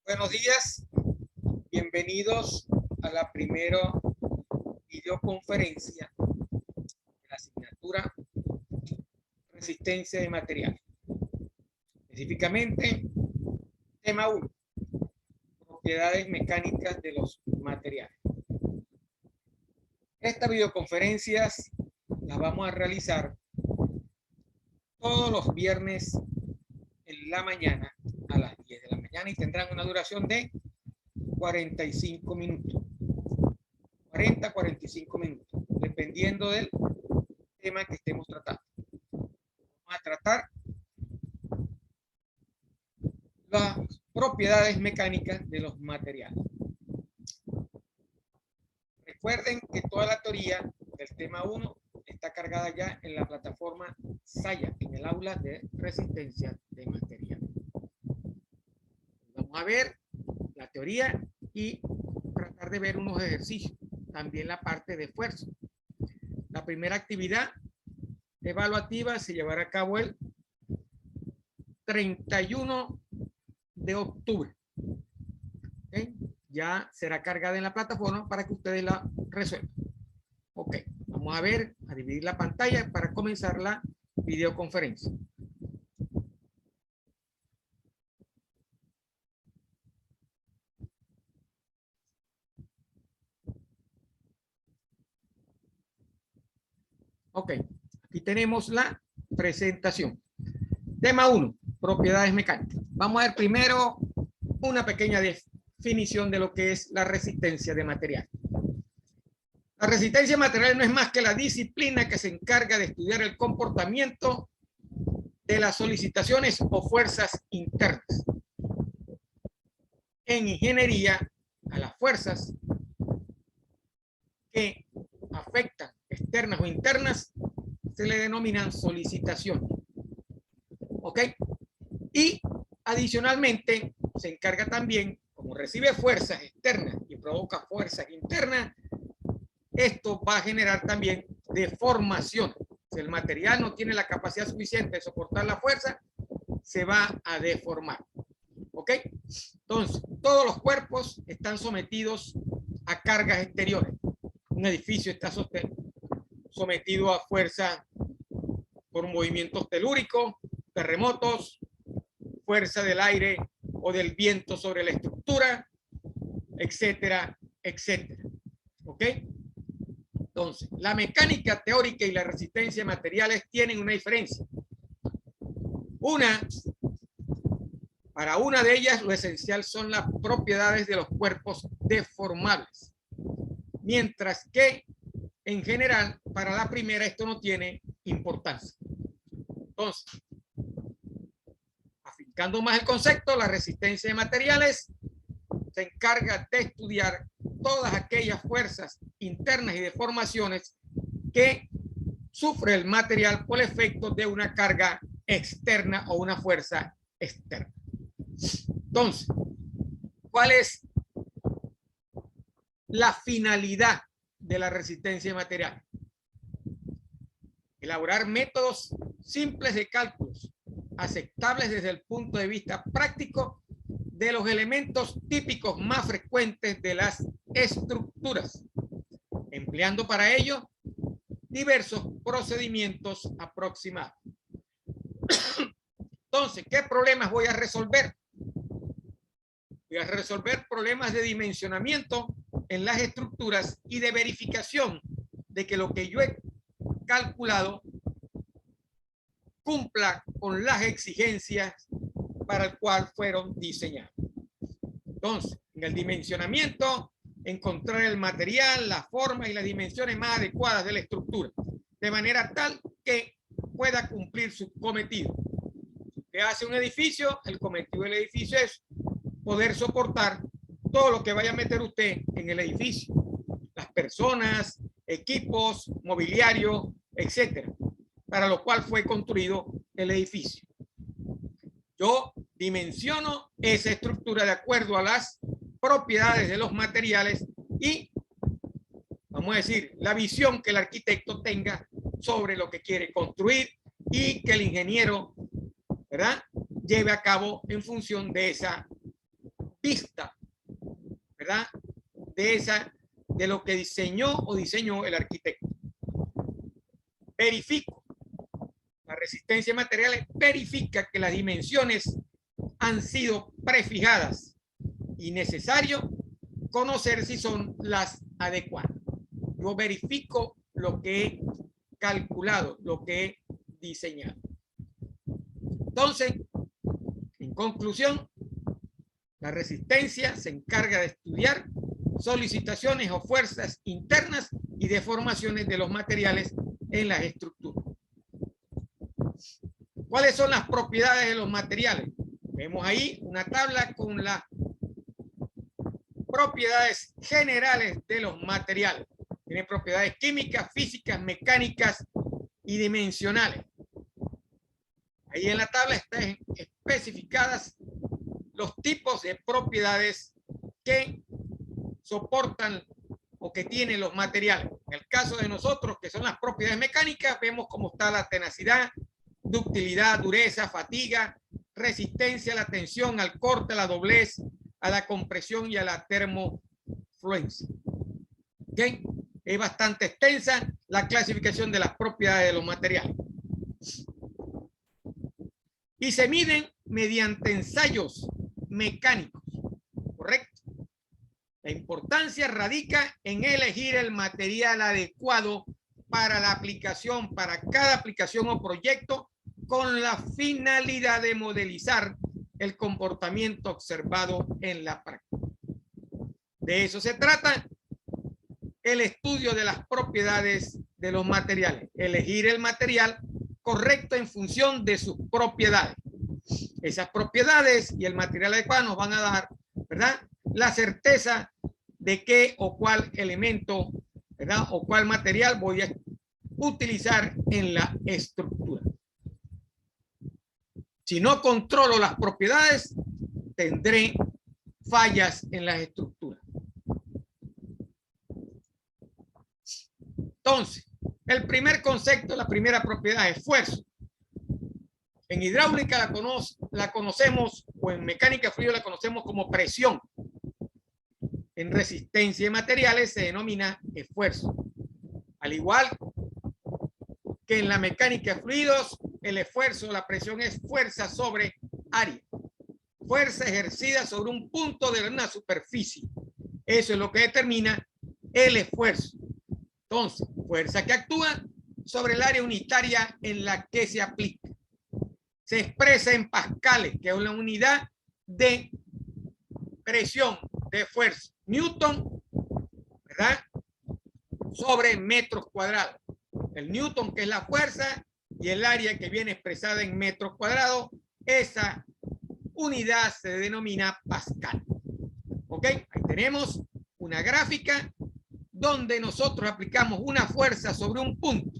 Buenos días, bienvenidos a la primera videoconferencia de la asignatura Resistencia de Material. Específicamente, tema 1, propiedades mecánicas de los materiales. Estas videoconferencias las vamos a realizar todos los viernes en la mañana a las 10 de la mañana y tendrán una duración de 45 minutos. 40 a 45 minutos, dependiendo del tema que estemos tratando. Vamos a tratar las propiedades mecánicas de los materiales. Recuerden que toda la teoría del tema 1 está cargada ya en la plataforma Saya, en el aula de resistencia de materiales. Vamos a ver la teoría y tratar de ver unos ejercicios. También la parte de esfuerzo. La primera actividad evaluativa se llevará a cabo el 31 de octubre. ¿Okay? Ya será cargada en la plataforma para que ustedes la resuelvan. Ok, vamos a ver, a dividir la pantalla para comenzar la videoconferencia. Ok, aquí tenemos la presentación. Tema 1, propiedades mecánicas. Vamos a ver primero una pequeña definición de lo que es la resistencia de material. La resistencia de materiales no es más que la disciplina que se encarga de estudiar el comportamiento de las solicitaciones o fuerzas internas. En ingeniería, a las fuerzas que afectan externas o internas se le denominan solicitaciones. ¿Ok? Y adicionalmente se encarga también, como recibe fuerzas externas y provoca fuerzas internas, esto va a generar también deformación. Si el material no tiene la capacidad suficiente de soportar la fuerza, se va a deformar. ¿Ok? Entonces, todos los cuerpos están sometidos a cargas exteriores. Un edificio está sometido a fuerza por movimientos telúricos, terremotos, fuerza del aire o del viento sobre la estructura, etcétera, etcétera. ¿Ok? Entonces, la mecánica teórica y la resistencia de materiales tienen una diferencia. Para una de ellas, lo esencial son las propiedades de los cuerpos deformables. Mientras que, en general, para la primera esto no tiene importancia. Entonces, afincando más el concepto, la resistencia de materiales se encarga de estudiar todas aquellas fuerzas internas y deformaciones que sufre el material por efecto de una carga externa o una fuerza externa. Entonces, ¿cuál es la finalidad de la resistencia de material? Elaborar métodos simples de cálculos, aceptables desde el punto de vista práctico de los elementos típicos más frecuentes de las estructuras, empleando para ello diversos procedimientos aproximados. Entonces, ¿qué problemas voy a resolver? Voy a resolver problemas de dimensionamiento en las estructuras y de verificación de que lo que yo he calculado cumpla con las exigencias para el cual fueron diseñados. Entonces, en el dimensionamiento, encontrar el material, la forma y las dimensiones más adecuadas de la estructura, de manera tal que pueda cumplir su cometido. ¿Qué hace un edificio? El cometido del edificio es poder soportar todo lo que vaya a meter usted en el edificio. Las personas, equipos, mobiliario, etcétera, para lo cual fue construido el edificio. Yo dimensiono esa estructura de acuerdo a las propiedades de los materiales y, vamos a decir, la visión que el arquitecto tenga sobre lo que quiere construir y que el ingeniero, ¿verdad?, lleve a cabo en función de esa vista, ¿verdad? De lo que diseñó el arquitecto. Verifico. La resistencia de materiales verifica que las dimensiones han sido prefijadas y necesario conocer si son las adecuadas. Yo verifico lo que he calculado, lo que he diseñado. Entonces, en conclusión, la resistencia se encarga de estudiar solicitaciones o fuerzas internas y deformaciones de los materiales en las estructuras. ¿Cuáles son las propiedades de los materiales? Vemos ahí una tabla con las propiedades generales de los materiales. Tiene propiedades químicas, físicas, mecánicas y dimensionales. Ahí en la tabla están especificadas los tipos de propiedades que soportan o que tienen los materiales. En el caso de nosotros, que son las propiedades mecánicas, vemos cómo está la tenacidad, ductilidad, dureza, fatiga, resistencia a la tensión, al corte, a la doblez, a la compresión y a la termofluencia. ¿Okay? Es bastante extensa la clasificación de las propiedades de los materiales. Y se miden mediante ensayos mecánicos, ¿correcto? La importancia radica en elegir el material adecuado para la aplicación, para cada aplicación o proyecto, con la finalidad de modelizar el comportamiento observado en la práctica. De eso se trata el estudio de las propiedades de los materiales. Elegir el material correcto en función de sus propiedades. Esas propiedades y el material adecuado nos van a dar, ¿verdad?, la certeza de qué o cuál elemento, ¿verdad?, o cuál material voy a utilizar en la estructura. Si no controlo las propiedades, tendré fallas en las estructuras. Entonces, el primer concepto, la primera propiedad, esfuerzo. En hidráulica la conocemos, o en mecánica fluida la conocemos como presión. En resistencia de materiales se denomina esfuerzo. Al igual que en la mecánica de fluidos, el esfuerzo, la presión es fuerza sobre área. Fuerza ejercida sobre un punto de una superficie. Eso es lo que determina el esfuerzo. Entonces, fuerza que actúa sobre el área unitaria en la que se aplica. Se expresa en pascales, que es una unidad de presión, de fuerza. Newton, ¿verdad?, sobre metros cuadrados. El Newton, que es la fuerza, y el área que viene expresada en metros cuadrados, esa unidad se denomina pascal. ¿Ok? Ahí tenemos una gráfica donde nosotros aplicamos una fuerza sobre un punto.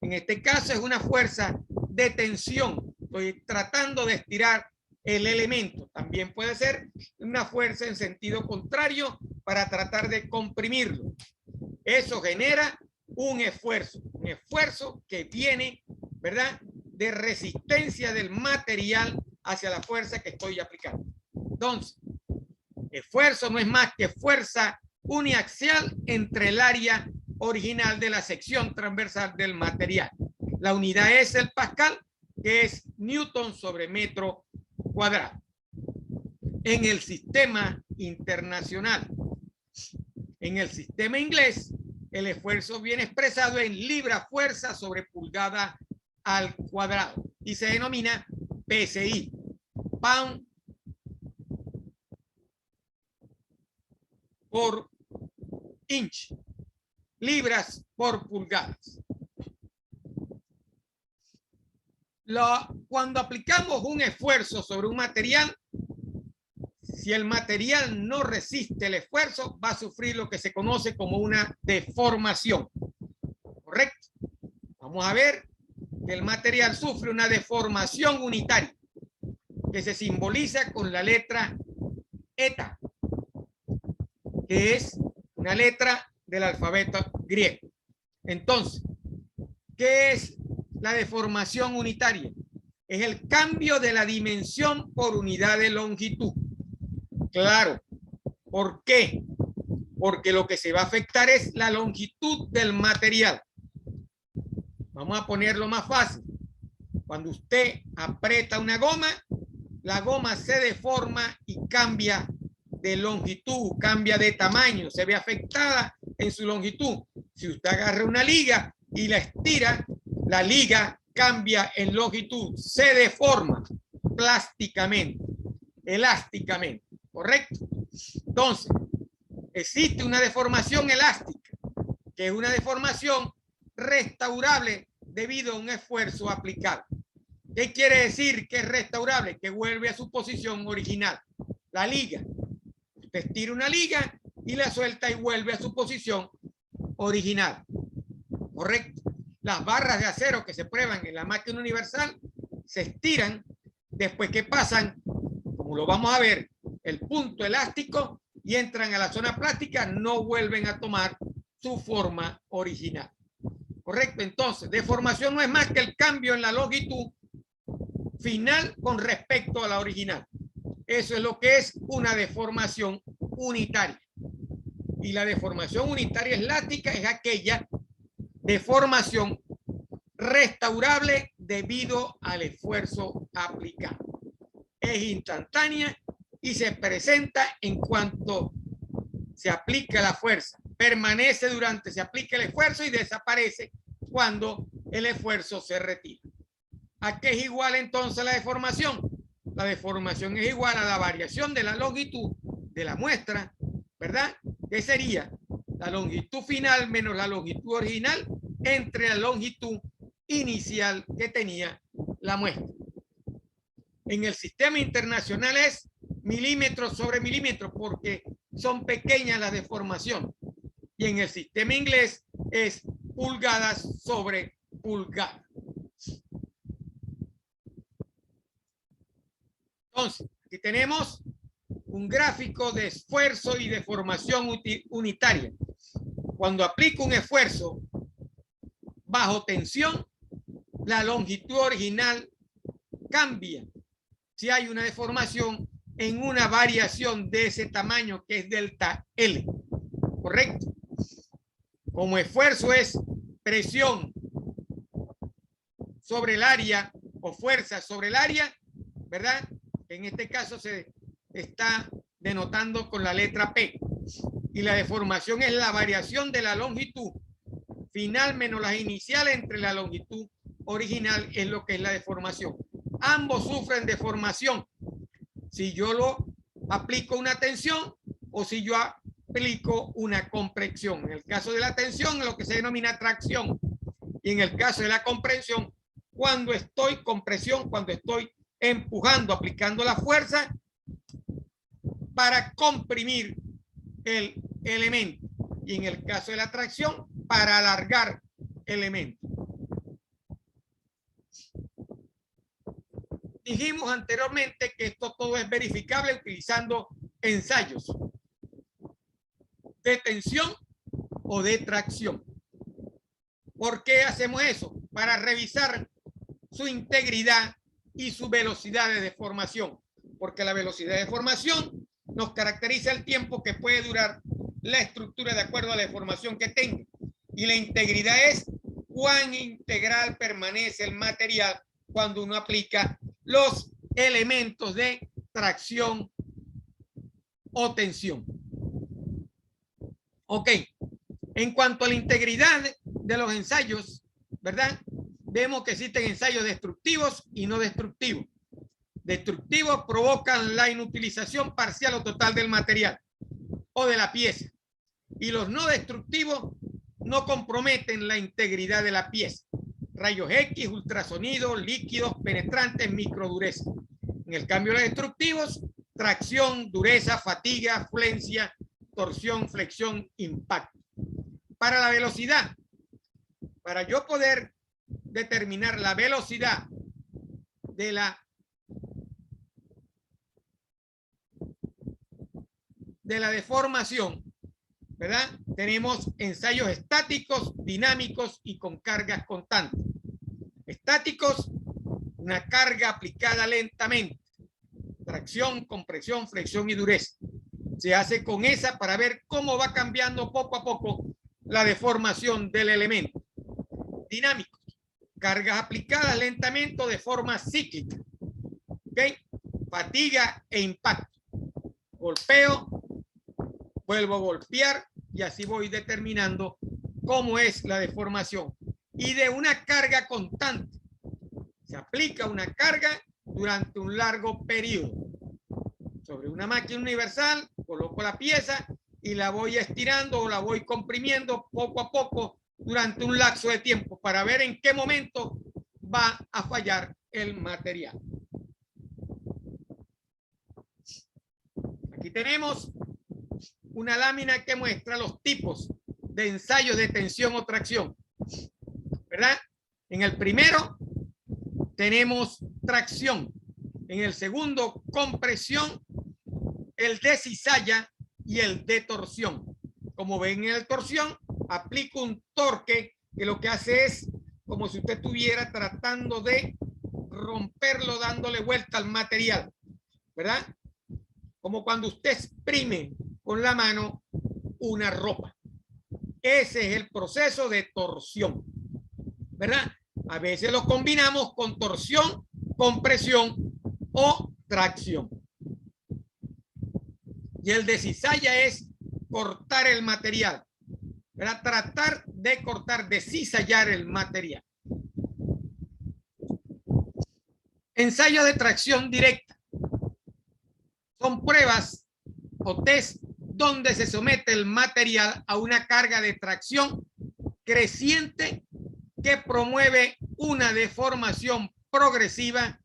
En este caso es una fuerza de tensión. Estoy tratando de estirar el elemento. También puede ser una fuerza en sentido contrario para tratar de comprimirlo. Eso genera un esfuerzo que viene, ¿verdad?, de resistencia del material hacia la fuerza que estoy aplicando. Entonces, esfuerzo no es más que fuerza uniaxial entre el área original de la sección transversal del material. La unidad es el pascal, que es Newton sobre metro cuadrado. En el sistema internacional, en el sistema inglés, el esfuerzo viene expresado en libra fuerza sobre pulgada al cuadrado y se denomina PSI, pound por inch, libras por pulgadas. Cuando aplicamos un esfuerzo sobre un material, si el material no resiste el esfuerzo, va a sufrir lo que se conoce como una deformación. ¿Correcto? Vamos a ver que el material sufre una deformación unitaria que se simboliza con la letra eta, que es una letra del alfabeto griego. Entonces, ¿qué es la deformación unitaria? Es el cambio de la dimensión por unidad de longitud. Claro. ¿Por qué? Porque lo que se va a afectar es la longitud del material. Vamos a ponerlo más fácil. Cuando usted aprieta una goma, la goma se deforma y cambia de longitud, cambia de tamaño, se ve afectada en su longitud. Si usted agarra una liga y la estira, la liga cambia en longitud, se deforma plásticamente, elásticamente, ¿correcto? Entonces, existe una deformación elástica, que es una deformación restaurable debido a un esfuerzo aplicado. ¿Qué quiere decir que es restaurable? Que vuelve a su posición original. La liga. Usted estira una liga y la suelta y vuelve a su posición original. ¿Correcto? Las barras de acero que se prueban en la máquina universal se estiran después que pasan, como lo vamos a ver, el punto elástico y entran a la zona plástica, no vuelven a tomar su forma original. ¿Correcto? Entonces, deformación no es más que el cambio en la longitud final con respecto a la original. Eso es lo que es una deformación unitaria. Y la deformación unitaria elástica es aquella deformación restaurable debido al esfuerzo aplicado. Es instantánea y se presenta en cuanto se aplica la fuerza. Permanece durante se aplica el esfuerzo y desaparece cuando el esfuerzo se retira. ¿A qué es igual entonces la deformación? La deformación es igual a la variación de la longitud de la muestra, ¿verdad? Que sería la longitud final menos la longitud original entre la longitud inicial que tenía la muestra. En el sistema internacional es milímetros sobre milímetros porque son pequeñas las deformaciones. Y en el sistema inglés es pulgadas sobre pulgadas. Entonces, aquí tenemos un gráfico de esfuerzo y deformación unitaria. Cuando aplico un esfuerzo bajo tensión, la longitud original cambia. Si hay una deformación en una variación de ese tamaño que es delta L, ¿correcto? Como esfuerzo es presión sobre el área o fuerza sobre el área, ¿verdad? En este caso se está denotando con la letra P. Y la deformación es la variación de la longitud final menos las iniciales entre la longitud original, es lo que es la deformación. Ambos sufren deformación si yo lo aplico una tensión o si yo aplico una compresión. En el caso de la tensión, lo que se denomina tracción. Y en el caso de la compresión, cuando estoy compresión, cuando estoy empujando, aplicando la fuerza para comprimir el elemento. Y en el caso de la tracción, para alargar elemento. Dijimos anteriormente que esto todo es verificable utilizando ensayos de tensión o de tracción. ¿Por qué hacemos eso? Para revisar su integridad y su velocidad de deformación. Porque la velocidad de deformación nos caracteriza el tiempo que puede durar la estructura de acuerdo a la deformación que tenga. Y la integridad es cuán integral permanece el material cuando uno aplica los elementos de tracción o tensión. Ok, en cuanto a la integridad de los ensayos, ¿verdad? Vemos que existen ensayos destructivos y no destructivos. Destructivos provocan la inutilización parcial o total del material o de la pieza. Y los no destructivos no comprometen la integridad de la pieza. Rayos X, ultrasonido, líquidos, penetrantes, microdureza. En el cambio, los destructivos, tracción, dureza, fatiga, flencia, torsión, flexión, impacto. Para la velocidad, para yo poder determinar la velocidad de la deformación, ¿verdad? Tenemos ensayos estáticos, dinámicos y con cargas constantes. Estáticos, una carga aplicada lentamente, tracción, compresión, flexión y dureza. Se hace con esa para ver cómo va cambiando poco a poco la deformación del elemento. Dinámicos. Cargas aplicadas lentamente de forma cíclica. ¿Okay? Fatiga e impacto. Golpeo, vuelvo a golpear y así voy determinando cómo es la deformación. Y de una carga constante. Se aplica una carga durante un largo periodo. Sobre una máquina universal, coloco la pieza y la voy estirando o la voy comprimiendo poco a poco durante un lapso de tiempo para ver en qué momento va a fallar el material. Aquí tenemos una lámina que muestra los tipos de ensayos de tensión o tracción, ¿verdad? En el primero tenemos tracción, en el segundo compresión, el de cizalla y el de torsión. Como ven en el torsión, aplico un torque que lo que hace es como si usted estuviera tratando de romperlo dándole vuelta al material, ¿verdad? Como cuando usted exprime con la mano una ropa. Ese es el proceso de torsión, ¿verdad? A veces lo combinamos con torsión, compresión o tracción. Y el de cizalla es cortar el material, ¿verdad? Tratar de cortar, de cizallar el material. Ensayo de tracción directa. Son pruebas o test donde se somete el material a una carga de tracción creciente que promueve una deformación progresiva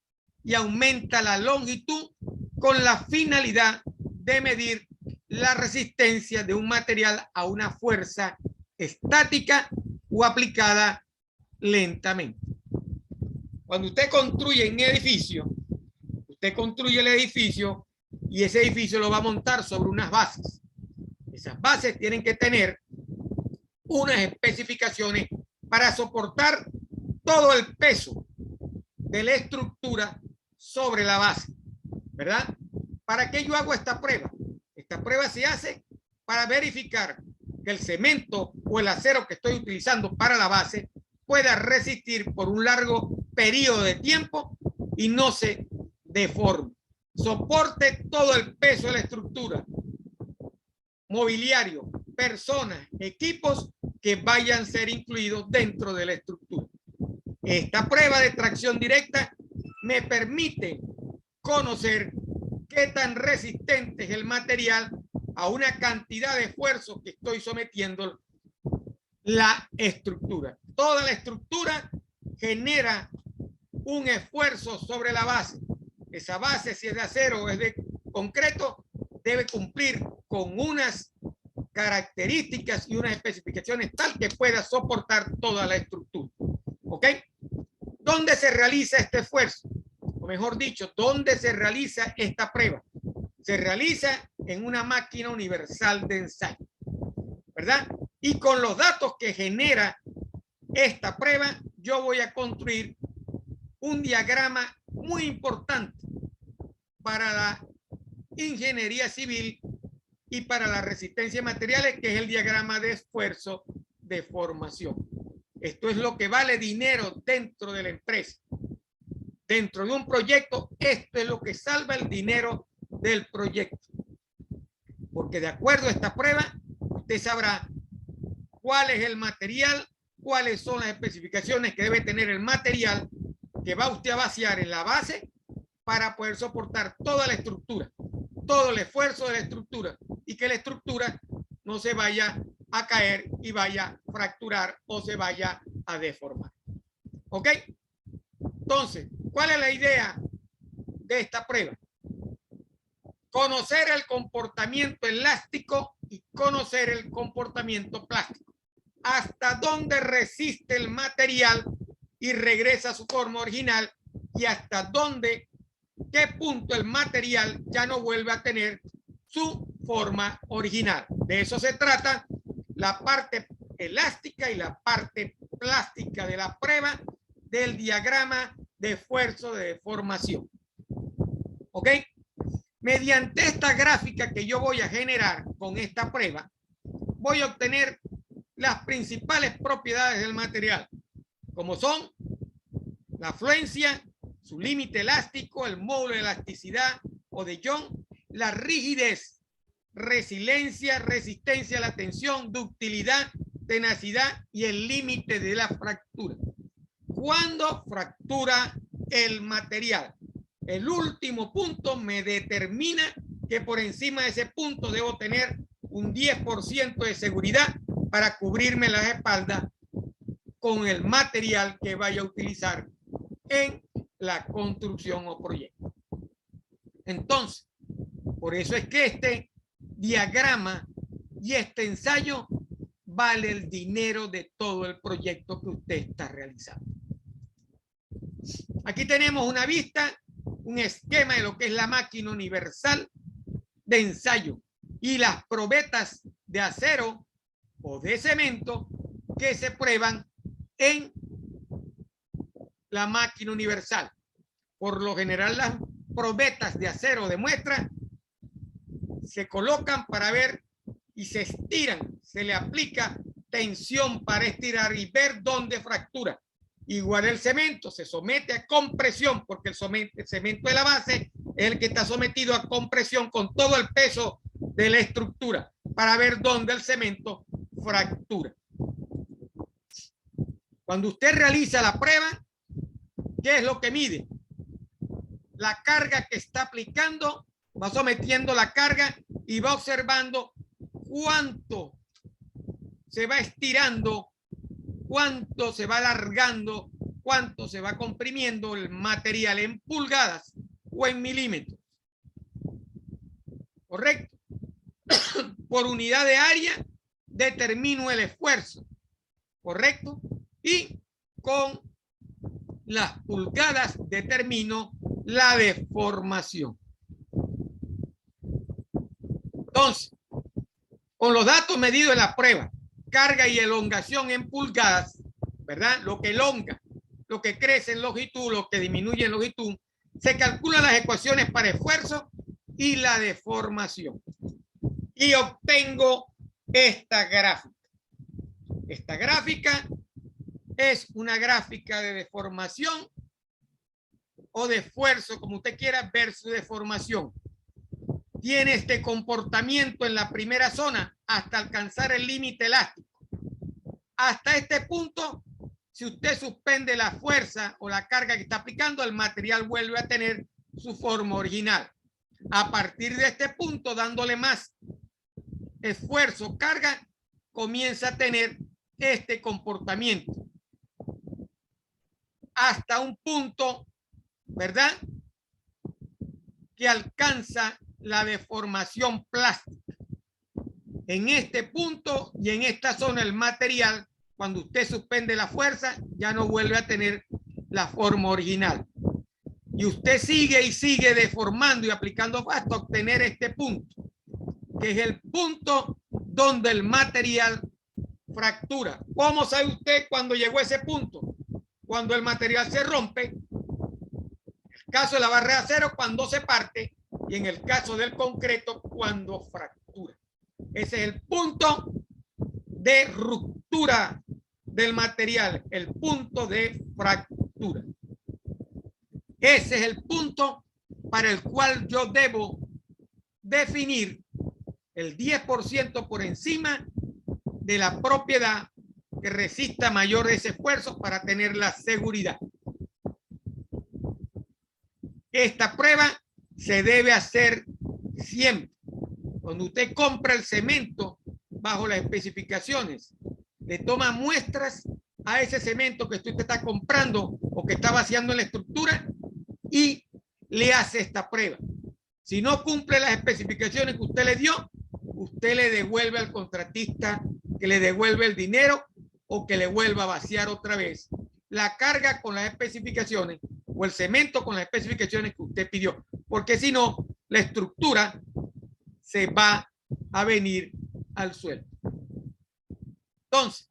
y aumenta la longitud con la finalidad de medir la resistencia de un material a una fuerza estática o aplicada lentamente. Cuando usted construye un edificio, usted construye el edificio y ese edificio lo va a montar sobre unas bases. Esas bases tienen que tener unas especificaciones para soportar todo el peso de la estructura sobre la base, ¿verdad? ¿Para qué yo hago esta prueba? Esta prueba se hace para verificar que el cemento o el acero que estoy utilizando para la base pueda resistir por un largo periodo de tiempo y no se deforme. Soporte todo el peso de la estructura, mobiliario, personas, equipos que vayan a ser incluidos dentro de la estructura. Esta prueba de tracción directa me permite conocer qué tan resistente es el material a una cantidad de esfuerzo que estoy sometiendo la estructura. Toda la estructura genera un esfuerzo sobre la base. Esa base, si es de acero o es de concreto, debe cumplir con unas características y unas especificaciones tal que pueda soportar toda la estructura. ¿Ok? ¿Dónde se realiza este esfuerzo? O mejor dicho, ¿dónde se realiza esta prueba? Se realiza en una máquina universal de ensayo, ¿verdad? Y con los datos que genera esta prueba, yo voy a construir un diagrama muy importante para la ingeniería civil y para la resistencia de materiales, que es el diagrama de esfuerzo de formación. Esto es lo que vale dinero dentro de la empresa. Dentro de un proyecto, esto es lo que salva el dinero del proyecto. Porque de acuerdo a esta prueba, usted sabrá cuál es el material, cuáles son las especificaciones que debe tener el material que va usted a vaciar en la base para poder soportar toda la estructura, todo el esfuerzo de la estructura y que la estructura no se vaya a caer y vaya a fracturar o se vaya a deformar. ¿Ok? Entonces, ¿cuál es la idea de esta prueba? Conocer el comportamiento elástico y conocer el comportamiento plástico. Hasta dónde resiste el material y regresa a su forma original y hasta dónde, qué punto el material ya no vuelve a tener su forma original. De eso se trata la parte elástica y la parte plástica de la prueba del diagrama de esfuerzo de deformación. ¿Ok? Mediante esta gráfica que yo voy a generar con esta prueba, voy a obtener las principales propiedades del material, como son la afluencia, su límite elástico, el módulo de elasticidad o de Young, la rigidez, resiliencia, resistencia a la tensión, ductilidad, tenacidad y el límite de la fractura. ¿Cuándo fractura el material? El último punto me determina que por encima de ese punto debo tener un 10% de seguridad para cubrirme las espaldas con el material que vaya a utilizar en la construcción o proyecto. Entonces, por eso es que este diagrama y este ensayo vale el dinero de todo el proyecto que usted está realizando. Aquí tenemos una vista, un esquema de lo que es la máquina universal de ensayo y las probetas de acero o de cemento que se prueban en la máquina universal. Por lo general, las probetas de acero de muestra se colocan para ver y se estiran, se le aplica tensión para estirar y ver dónde fractura. Igual el cemento se somete a compresión porque el cemento de la base es el que está sometido a compresión con todo el peso de la estructura para ver dónde el cemento fractura. Cuando usted realiza la prueba, ¿qué es lo que mide? La carga que está aplicando, va sometiendo la carga y va observando cuánto se va estirando, cuánto se va alargando, cuánto se va comprimiendo el material en pulgadas o en milímetros. ¿Correcto? Por unidad de área determino el esfuerzo. ¿Correcto? Y con las pulgadas determino la deformación. Entonces, con los datos medidos en la prueba, carga y elongación en pulgadas, ¿verdad? Lo que elonga, lo que crece en longitud, lo que disminuye en longitud, se calculan las ecuaciones para esfuerzo y la deformación. Y obtengo esta gráfica. Esta gráfica es una gráfica de deformación o de esfuerzo, como usted quiera, versus deformación. Tiene este comportamiento en la primera zona hasta alcanzar el límite elástico. Hasta este punto, si usted suspende la fuerza o la carga que está aplicando, el material vuelve a tener su forma original. A partir de este punto, dándole más esfuerzo, carga, comienza a tener este comportamiento. Hasta un punto, ¿verdad?, que alcanza la deformación plástica. En este punto y en esta zona el material, cuando usted suspende la fuerza, ya no vuelve a tener la forma original. Y usted sigue y sigue deformando y aplicando hasta obtener este punto, que es el punto donde el material fractura. ¿Cómo sabe usted cuando llegó a ese punto? Cuando el material se rompe, en el caso de la barrera de acero, cuando se parte, y en el caso del concreto, cuando fractura. Ese es el punto de ruptura del material, el punto de fractura. Ese es el punto para el cual yo debo definir el 10% por encima de la propiedad que resista mayor ese esfuerzo para tener la seguridad. Esta prueba se debe hacer siempre. Cuando usted compra el cemento bajo las especificaciones, le toma muestras a ese cemento que usted está comprando o que está vaciando en la estructura y le hace esta prueba. Si no cumple las especificaciones que usted le dio, usted le devuelve al contratista que le devuelve el dinero o que le vuelva a vaciar otra vez la carga con las especificaciones o el cemento con las especificaciones que usted pidió, porque si no, la estructura se va a venir al suelo. Entonces,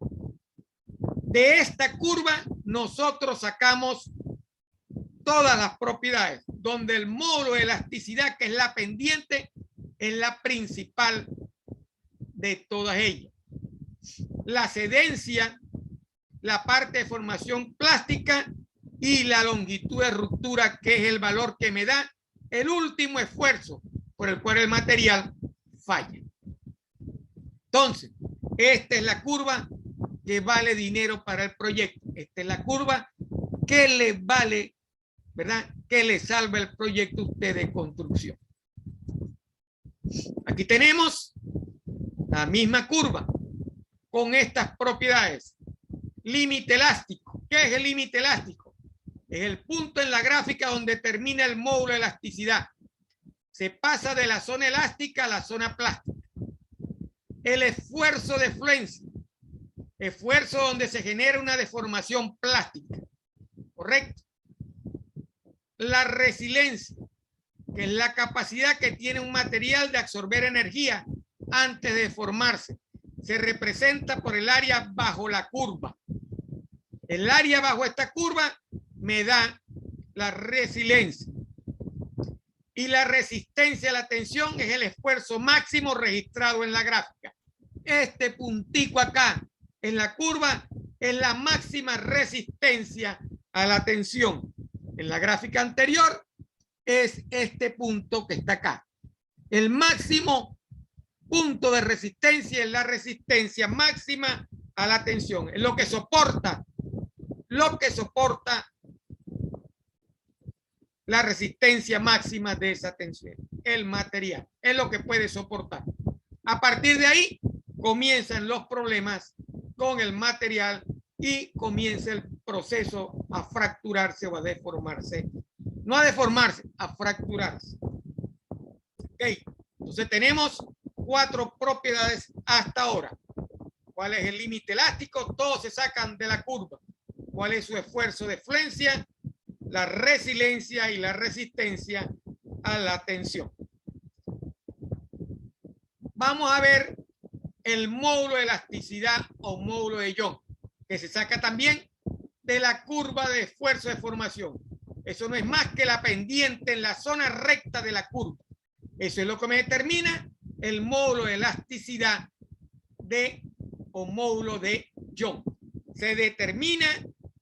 de esta curva nosotros sacamos todas las propiedades, donde el módulo de elasticidad, que es la pendiente, es la principal de todas ellas. La cedencia, la parte de formación plástica y la longitud de ruptura, que es el valor que me da el último esfuerzo por el cual el material falla. Entonces, esta es la curva que vale dinero para el proyecto. Esta es la curva que le vale, ¿verdad? Que le salva el proyecto a usted de construcción. Aquí tenemos la misma curva con estas propiedades. Límite elástico. ¿Qué es el límite elástico? Es el punto en la gráfica donde termina el módulo de elasticidad. Se pasa de la zona elástica a la zona plástica. El esfuerzo de fluencia. Esfuerzo donde se genera una deformación plástica. ¿Correcto? La resiliencia, que es la capacidad que tiene un material de absorber energía antes de deformarse. Se representa por el área bajo la curva. El área bajo esta curva me da la resiliencia. Y la resistencia a la tensión es el esfuerzo máximo registrado en la gráfica. Este puntico acá en la curva es la máxima resistencia a la tensión. En la gráfica anterior es este punto que está acá. El máximo punto de resistencia es la resistencia máxima a la tensión. Es lo que soporta la resistencia máxima de esa tensión. El material es lo que puede soportar. A partir de ahí comienzan los problemas con el material y comienza el proceso a fracturarse o a deformarse. No a deformarse, a fracturarse. Ok, entonces tenemos 4 propiedades hasta ahora. ¿Cuál es el límite elástico? Todos se sacan de la curva. ¿Cuál es su esfuerzo de fluencia? La resiliencia y la resistencia a la tensión. Vamos a ver el módulo de elasticidad o módulo de Young, que se saca también de la curva de esfuerzo de formación. Eso no es más que la pendiente en la zona recta de la curva. Eso es lo que me determina el módulo de elasticidad o módulo de Young. Se determina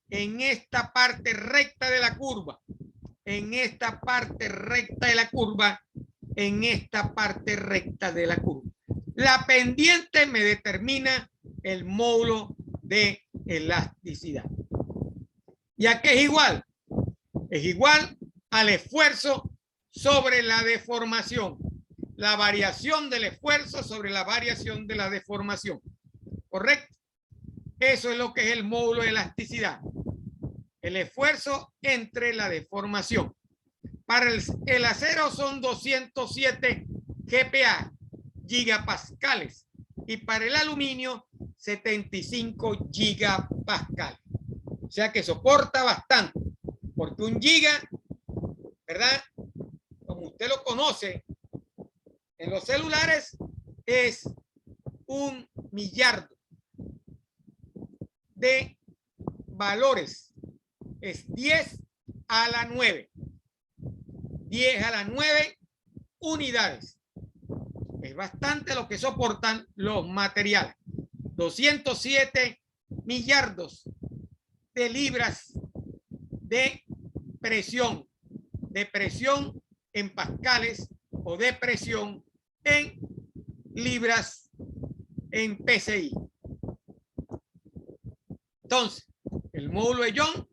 en esta parte recta de la curva, en esta parte recta de la curva, en esta parte recta de la curva. La pendiente me determina el módulo de elasticidad. ¿Ya que es igual? Es igual al esfuerzo sobre la deformación. La variación del esfuerzo sobre la variación de la deformación. ¿Correcto? Eso es lo que es el módulo de elasticidad. El esfuerzo entre la deformación. Para el acero son 207 GPa, gigapascales. Y para el aluminio, 75 gigapascales. O sea que soporta bastante. Porque un giga, ¿verdad? Como usted lo conoce, en los celulares es 1 millardo de valores. Es 10 a la 9. 10 a la 9 unidades. Es bastante lo que soportan los materiales. 207 millardos de libras de presión en pascales o de presión en libras en PSI. Entonces, el módulo de Young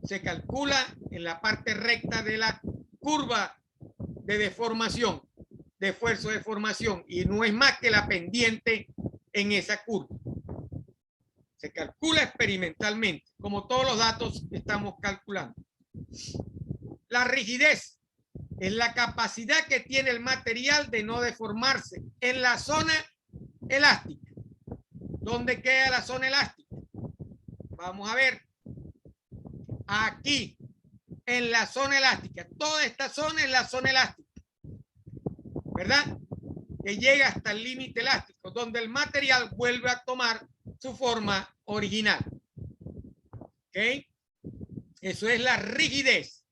se calcula en la parte recta de la curva de deformación, de esfuerzo de deformación, y no es más que la pendiente en esa curva. Se calcula experimentalmente, como todos los datos que estamos calculando. La rigidez es la capacidad que tiene el material de no deformarse en la zona elástica. ¿Dónde queda la zona elástica? Vamos a ver. Aquí, en la zona elástica. Toda esta zona es la zona elástica. ¿Verdad? Que llega hasta el límite elástico, donde el material vuelve a tomar su forma original. ¿Ok? Eso es la rigidez.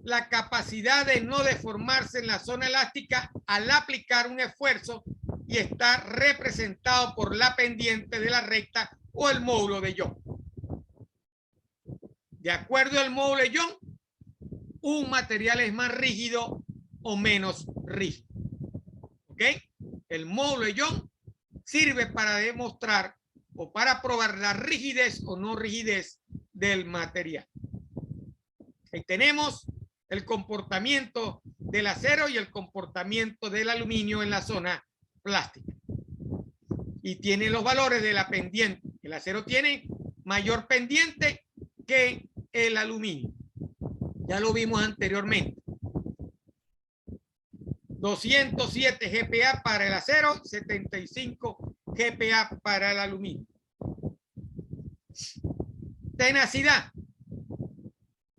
la capacidad de no deformarse en la zona elástica al aplicar un esfuerzo y está representado por la pendiente de la recta o el módulo de Young. De acuerdo al módulo de Young, un material es más rígido o menos rígido. ¿Ok? El módulo de Young sirve para demostrar o para probar la rigidez o no rigidez del material. Ahí tenemos el comportamiento del acero y el comportamiento del aluminio en la zona plástica. Y tiene los valores de la pendiente. El acero tiene mayor pendiente que el aluminio. Ya lo vimos anteriormente. 207 GPa para el acero, 75 GPa para el aluminio. Tenacidad.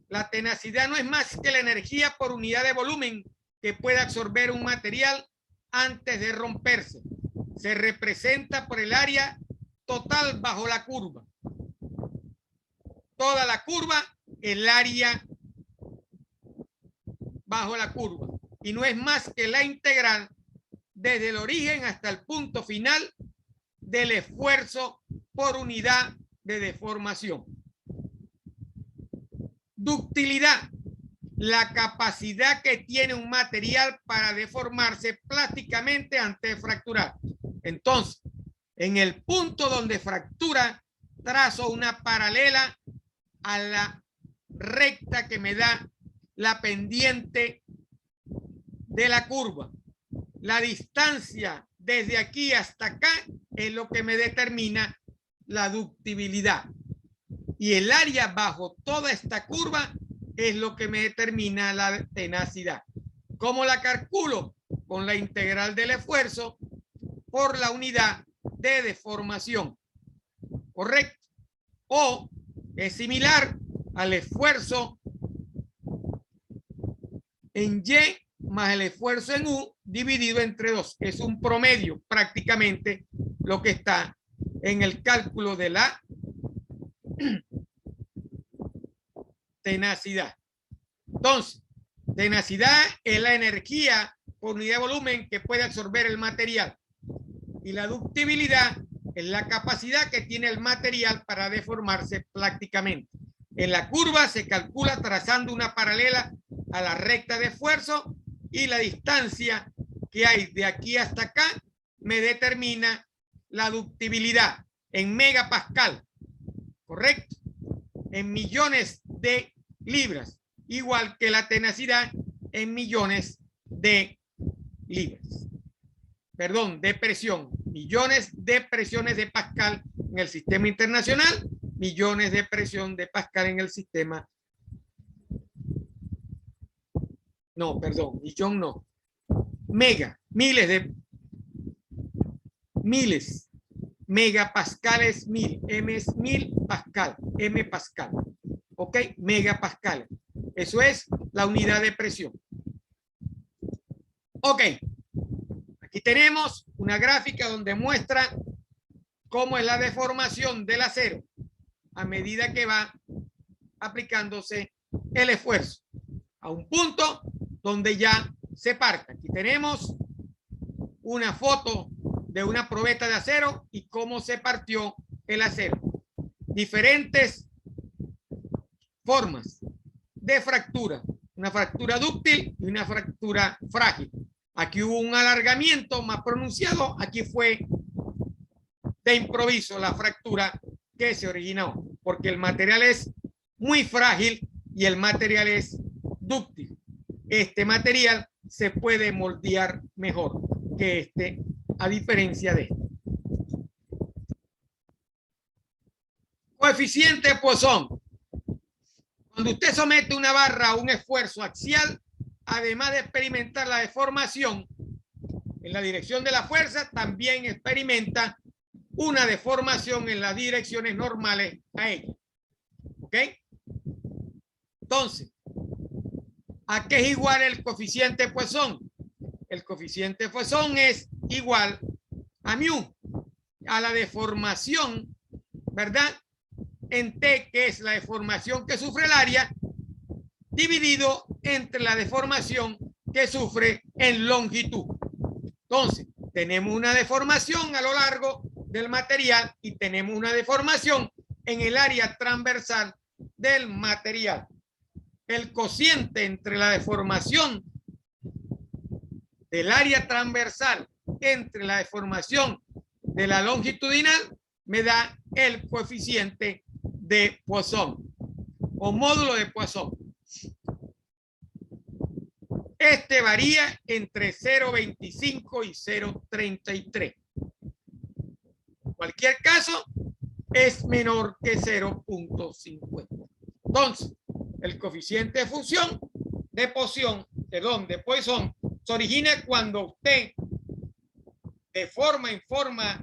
La tenacidad no es más que la energía por unidad de volumen que puede absorber un material antes de romperse. Se representa por el área total bajo la curva. Toda la curva, el área bajo la curva. Y no es más que la integral desde el origen hasta el punto final del esfuerzo por unidad de deformación. Ductilidad, la capacidad que tiene un material para deformarse plásticamente antes de fracturar. Entonces, en el punto donde fractura, trazo una paralela a la recta que me da la pendiente de la curva. La distancia desde aquí hasta acá es lo que me determina la ductibilidad. Y el área bajo toda esta curva es lo que me determina la tenacidad. ¿Cómo la calculo? Con la integral del esfuerzo por la unidad de deformación. ¿Correcto? O es similar al esfuerzo en Y más el esfuerzo en U dividido entre 2. Es un promedio prácticamente lo que está en el cálculo de la tenacidad. Entonces, tenacidad es la energía por unidad de volumen que puede absorber el material. Y la ductibilidad es la capacidad que tiene el material para deformarse plásticamente. En la curva se calcula trazando una paralela a la recta de esfuerzo y la distancia que hay de aquí hasta acá me determina la ductibilidad en megapascal, ¿correcto? En millones de libras, igual que la tenacidad en millones de libras. Perdón, de presión. Millones de presiones de Pascal en el sistema internacional, millones de presión de Pascal en el sistema. No, perdón, millón no. Mega, miles. Megapascales, mil. M es 1000 pascal, M pascal. ¿Ok? Megapascales. Eso es la unidad de presión. Ok. Aquí tenemos una gráfica donde muestra cómo es la deformación del acero a medida que va aplicándose el esfuerzo a un punto donde ya se parte. Aquí tenemos una foto de una probeta de acero y cómo se partió el acero. Diferentes formas de fractura. Una fractura dúctil y una fractura frágil. Aquí hubo un alargamiento más pronunciado. Aquí fue de improviso la fractura que se originó. Porque el material es muy frágil y el material es dúctil. Este material se puede moldear mejor que este, a diferencia de este. Coeficiente de Poisson. Cuando usted somete una barra a un esfuerzo axial, además de experimentar la deformación en la dirección de la fuerza, también experimenta una deformación en las direcciones normales a ella. ¿Ok? Entonces, ¿a qué es igual el coeficiente de Poisson? El coeficiente de Poisson es igual a mu, a la deformación, ¿verdad? En T, que es la deformación que sufre el área, dividido entre la deformación que sufre en longitud. Entonces, tenemos una deformación a lo largo del material y tenemos una deformación en el área transversal del material. El cociente entre la deformación del área transversal entre la deformación de la longitudinal me da el coeficiente de Poisson o módulo de Poisson. Este varía entre 0,25 y 0,33. En cualquier caso, es menor que 0,50. Entonces, el coeficiente de fusión de Poisson se origina cuando usted deforma en forma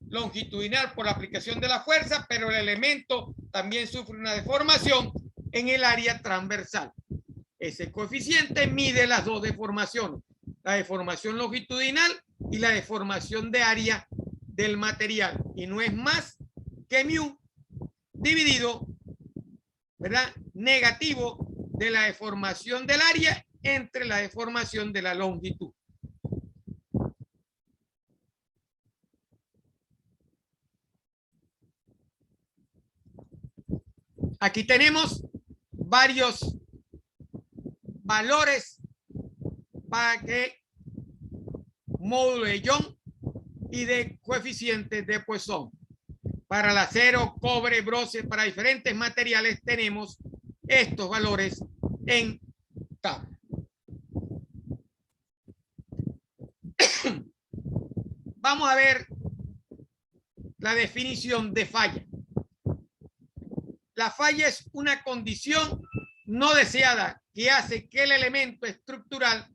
longitudinal por la aplicación de la fuerza, pero el elemento también sufre una deformación en el área transversal. Ese coeficiente mide las dos deformaciones, la deformación longitudinal y la deformación de área del material, y no es más que mu dividido, ¿verdad?, negativo de la deformación del área entre la deformación de la longitud. Aquí tenemos varios valores para que módulo de Young y de coeficientes de Poisson. Para el acero, cobre, bronce, para diferentes materiales tenemos estos valores en tabla. Vamos a ver la definición de falla. La falla es una condición no deseada que hace que el elemento estructural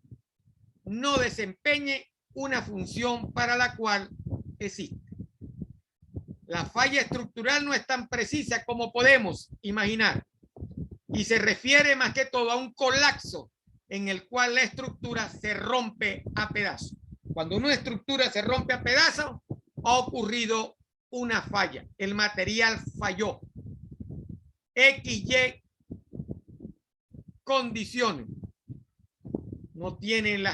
no desempeñe una función para la cual existe. La falla estructural no es tan precisa como podemos imaginar y se refiere más que todo a un colapso en el cual la estructura se rompe a pedazos. Cuando una estructura se rompe a pedazos, ha ocurrido una falla. El material falló. XY condiciones. No tiene el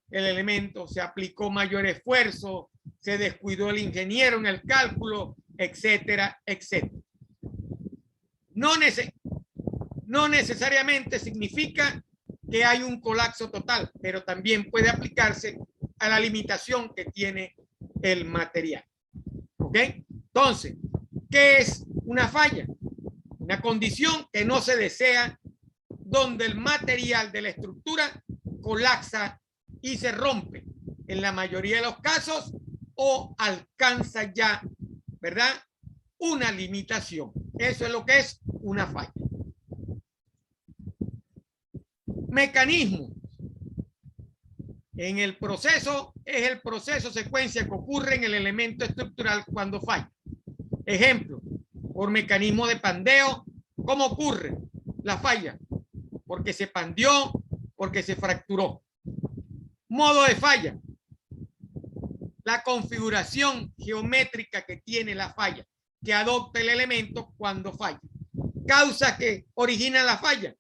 elemento, se aplicó mayor esfuerzo, se descuidó el ingeniero en el cálculo, etcétera, etcétera. No necesariamente significa que hay un colapso total, pero también puede aplicarse a la limitación que tiene el material. ¿Ok? Entonces, ¿qué es una falla? Una condición que no se desea, donde el material de la estructura colapsa y se rompe en la mayoría de los casos o alcanza ya, ¿verdad?, una limitación. Eso es lo que es una falla. Mecanismo. En el proceso, es el proceso secuencia que ocurre en el elemento estructural cuando falla. Ejemplo, por mecanismo de pandeo. ¿Cómo ocurre la falla? Porque se pandeó, porque se fracturó. Modo de falla. La configuración geométrica que tiene la falla, que adopta el elemento cuando falla. Causa que origina la falla.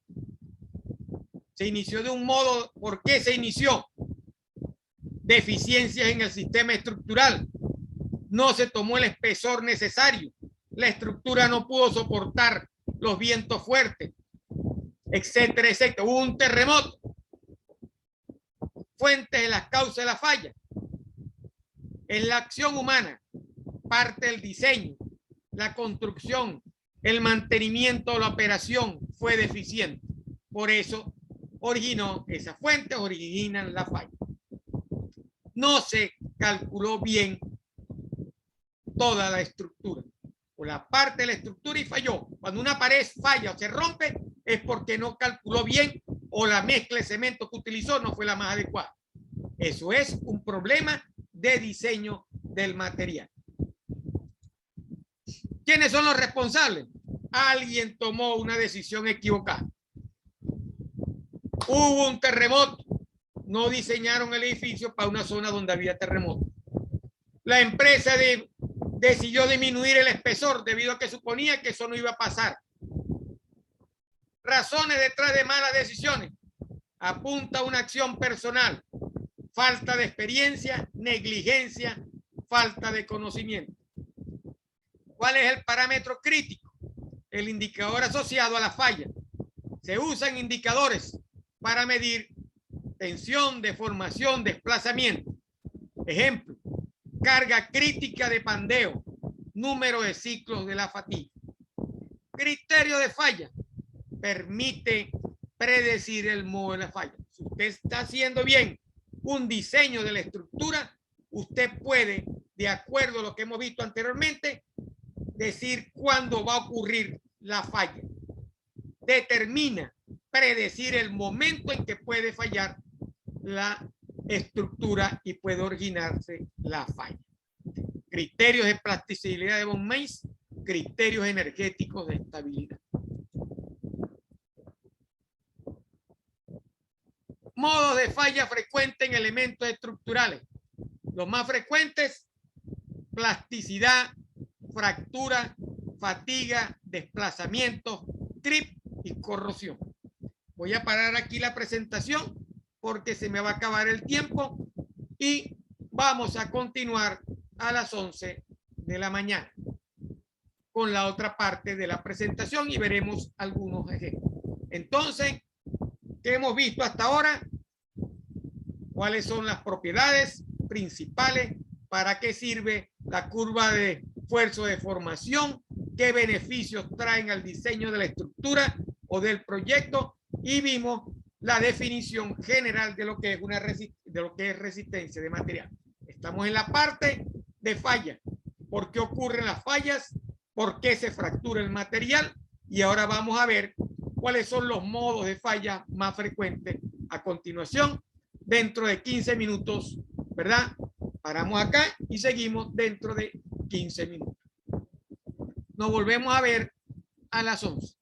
Se inició de un modo. ¿Por qué se inició? Deficiencias en el sistema estructural. No se tomó el espesor necesario. La estructura no pudo soportar los vientos fuertes, etcétera, etcétera. Hubo un terremoto. Fuentes de las causas de la falla. En la acción humana, parte del diseño, la construcción, el mantenimiento de la operación fue deficiente. Por eso originó, esas fuentes originan la falla. No se calculó bien toda la estructura o la parte de la estructura y falló. Cuando una pared falla o se rompe es porque no calculó bien o la mezcla de cemento que utilizó no fue la más adecuada. Eso es un problema de diseño del material. ¿Quiénes son los responsables? Alguien tomó una decisión equivocada. Hubo un terremoto. No diseñaron el edificio para una zona donde había terremoto. La empresa decidió disminuir el espesor debido a que suponía que eso no iba a pasar. Razones detrás de malas decisiones. apunta a una acción personal, falta de experiencia, negligencia, falta de conocimiento. ¿Cuál es el parámetro crítico? El indicador asociado a la falla. Se usan indicadores para medir tensión, deformación, desplazamiento. Ejemplo, carga crítica de pandeo, número de ciclos de la fatiga. Criterio de falla. Permite predecir el modo de la falla. Si usted está haciendo bien un diseño de la estructura, usted puede, de acuerdo a lo que hemos visto anteriormente, decir cuándo va a ocurrir la falla. Determina, predecir el momento en que puede fallar la estructura y puede originarse la falla. Criterios de plasticidad de von Mises, criterios energéticos de estabilidad. Modos de falla frecuente en elementos estructurales. Los más frecuentes: plasticidad, fractura, fatiga, desplazamiento, trip y corrosión. Voy a parar aquí la presentación porque se me va a acabar el tiempo y vamos a continuar a las 11 de la mañana con la otra parte de la presentación y veremos algunos ejemplos. Entonces, ¿qué hemos visto hasta ahora? ¿Cuáles son las propiedades principales? ¿Para qué sirve la curva de esfuerzo de formación? ¿Qué beneficios traen al diseño de la estructura o del proyecto? Y vimos la definición general de lo que es resistencia de material. Estamos en la parte de falla. ¿Por qué ocurren las fallas? ¿Por qué se fractura el material? Y ahora vamos a ver cuáles son los modos de falla más frecuentes a continuación. Dentro de 15 minutos, ¿verdad? Paramos acá y seguimos dentro de 15 minutos. Nos volvemos a ver a las 11.